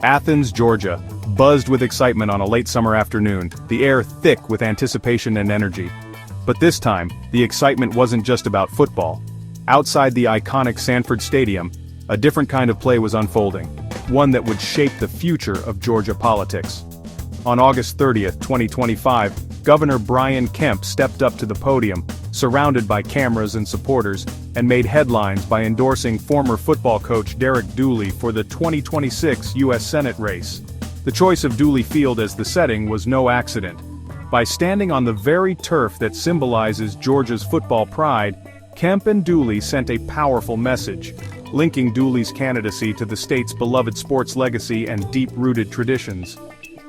Athens, Georgia, buzzed with excitement on a late summer afternoon, the air thick with anticipation and energy. But this time, the excitement wasn't just about football. Outside the iconic Sanford Stadium, a different kind of play was unfolding, one that would shape the future of Georgia politics. On August 30th, 2025, Governor Brian Kemp stepped up to the podium, surrounded by cameras and supporters, and made headlines by endorsing former football coach Derek Dooley for the 2026 U.S. Senate race. The choice of Dooley Field as the setting was no accident. By standing on the very turf that symbolizes Georgia's football pride, Kemp and Dooley sent a powerful message, linking Dooley's candidacy to the state's beloved sports legacy and deep-rooted traditions.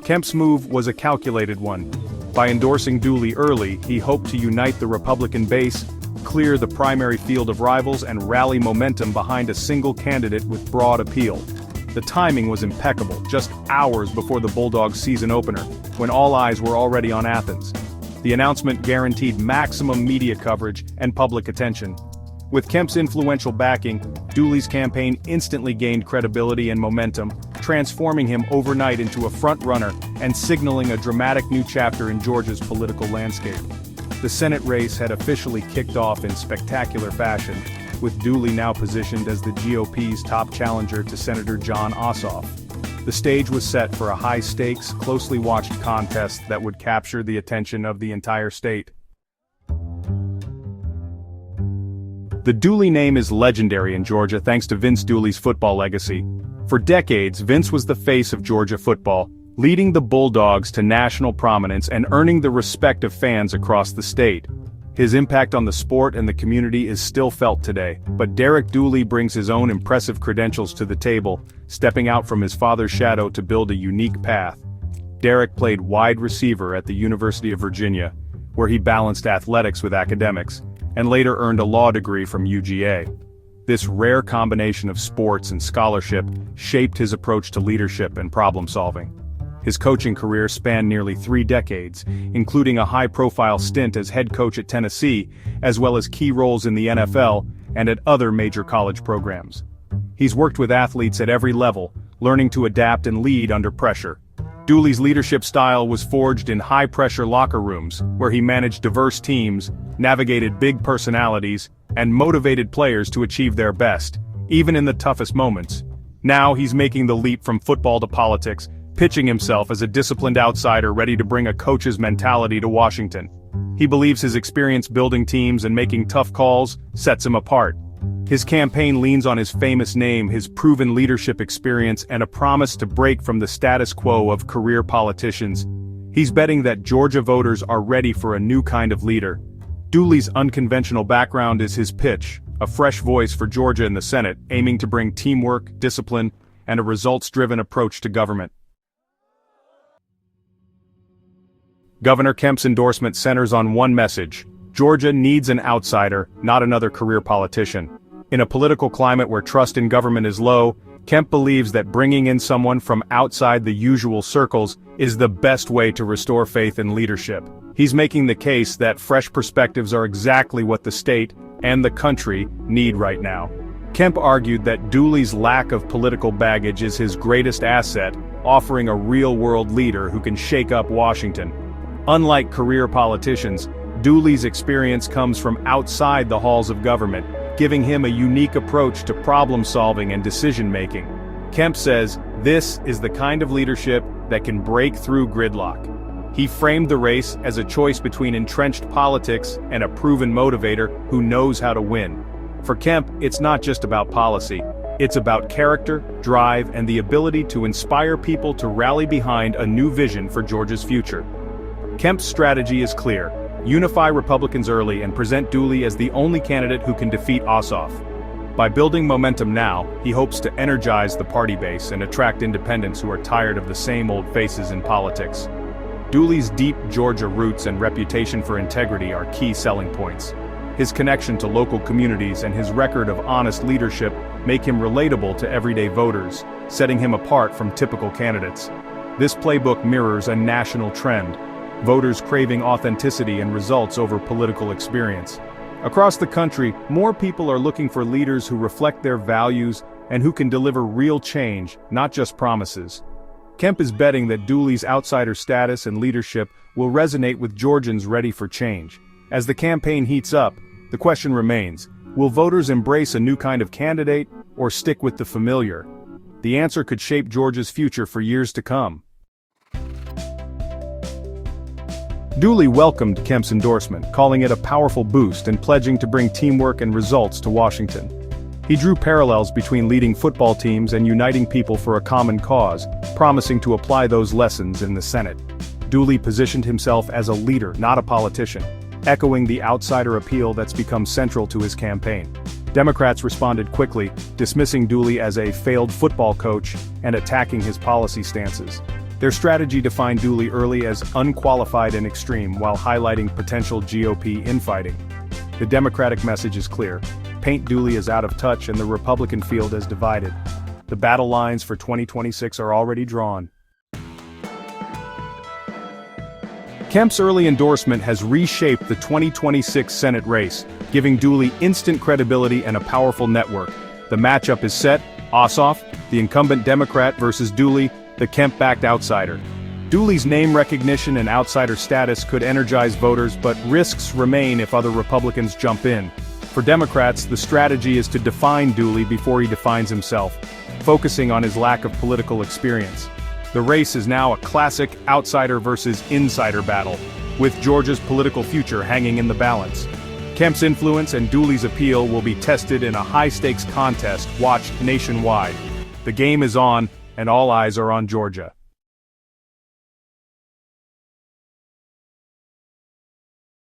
Kemp's move was a calculated one. By endorsing Dooley early, he hoped to unite the Republican base, clear the primary field of rivals, and rally momentum behind a single candidate with broad appeal. The timing was impeccable, just hours before the Bulldogs' season opener, when all eyes were already on Athens. The announcement guaranteed maximum media coverage and public attention. With Kemp's influential backing, Dooley's campaign instantly gained credibility and momentum, transforming him overnight into a front-runner and signaling a dramatic new chapter in Georgia's political landscape. The Senate race had officially kicked off in spectacular fashion, with Dooley now positioned as the GOP's top challenger to Senator Jon Ossoff. The stage was set for a high-stakes, closely watched contest that would capture the attention of the entire state. The Dooley name is legendary in Georgia thanks to Vince Dooley's football legacy. For decades, Vince was the face of Georgia football, leading the Bulldogs to national prominence and earning the respect of fans across the state. His impact on the sport and the community is still felt today, but Derek Dooley brings his own impressive credentials to the table, stepping out from his father's shadow to build a unique path. Derek played wide receiver at the University of Virginia, where he balanced athletics with academics, and later earned a law degree from UGA. This rare combination of sports and scholarship shaped his approach to leadership and problem-solving. His coaching career spanned nearly 3 decades, including a high-profile stint as head coach at Tennessee, as well as key roles in the NFL and at other major college programs. He's worked with athletes at every level, learning to adapt and lead under pressure. Dooley's leadership style was forged in high-pressure locker rooms, where he managed diverse teams, navigated big personalities, and motivated players to achieve their best, even in the toughest moments. Now he's making the leap from football to politics, pitching himself as a disciplined outsider ready to bring a coach's mentality to Washington. He believes his experience building teams and making tough calls sets him apart. His campaign leans on his famous name, his proven leadership experience, and a promise to break from the status quo of career politicians. He's betting that Georgia voters are ready for a new kind of leader. Dooley's unconventional background is his pitch, a fresh voice for Georgia in the Senate, aiming to bring teamwork, discipline, and a results-driven approach to government. Governor Kemp's endorsement centers on one message: Georgia needs an outsider, not another career politician. In a political climate where trust in government is low, Kemp believes that bringing in someone from outside the usual circles is the best way to restore faith in leadership. He's making the case that fresh perspectives are exactly what the state and the country need right now. Kemp argued that Dooley's lack of political baggage is his greatest asset, offering a real-world leader who can shake up Washington. Unlike career politicians, Dooley's experience comes from outside the halls of government, giving him a unique approach to problem-solving and decision-making. Kemp says, this is the kind of leadership that can break through gridlock. He framed the race as a choice between entrenched politics and a proven motivator who knows how to win. For Kemp, it's not just about policy. It's about character, drive, and the ability to inspire people to rally behind a new vision for Georgia's future. Kemp's strategy is clear: unify Republicans early and present Dooley as the only candidate who can defeat Ossoff. By building momentum now, he hopes to energize the party base and attract independents who are tired of the same old faces in politics. Dooley's deep Georgia roots and reputation for integrity are key selling points. His connection to local communities and his record of honest leadership make him relatable to everyday voters, setting him apart from typical candidates. This playbook mirrors a national trend: voters craving authenticity and results over political experience. Across the country, more people are looking for leaders who reflect their values, and who can deliver real change, not just promises. Kemp is betting that Dooley's outsider status and leadership will resonate with Georgians ready for change. As the campaign heats up, the question remains, will voters embrace a new kind of candidate, or stick with the familiar? The answer could shape Georgia's future for years to come. Dooley welcomed Kemp's endorsement, calling it a powerful boost and pledging to bring teamwork and results to Washington. He drew parallels between leading football teams and uniting people for a common cause, promising to apply those lessons in the Senate. Dooley positioned himself as a leader, not a politician, echoing the outsider appeal that's become central to his campaign. Democrats responded quickly, dismissing Dooley as a failed football coach and attacking his policy stances. Their strategy defined Dooley early as unqualified and extreme while highlighting potential GOP infighting. The Democratic message is clear. Paint Dooley as out of touch and the Republican field as divided. The battle lines for 2026 are already drawn. Kemp's early endorsement has reshaped the 2026 Senate race, giving Dooley instant credibility and a powerful network. The matchup is set: Ossoff, the incumbent Democrat, versus Dooley, the Kemp-backed outsider. Dooley's name recognition and outsider status could energize voters, but risks remain if other Republicans jump in. For Democrats, the strategy is to define Dooley before he defines himself, focusing on his lack of political experience. The race is now a classic outsider versus insider battle, with Georgia's political future hanging in the balance. Kemp's influence and Dooley's appeal will be tested in a high-stakes contest watched nationwide. The game is on, and all eyes are on Georgia.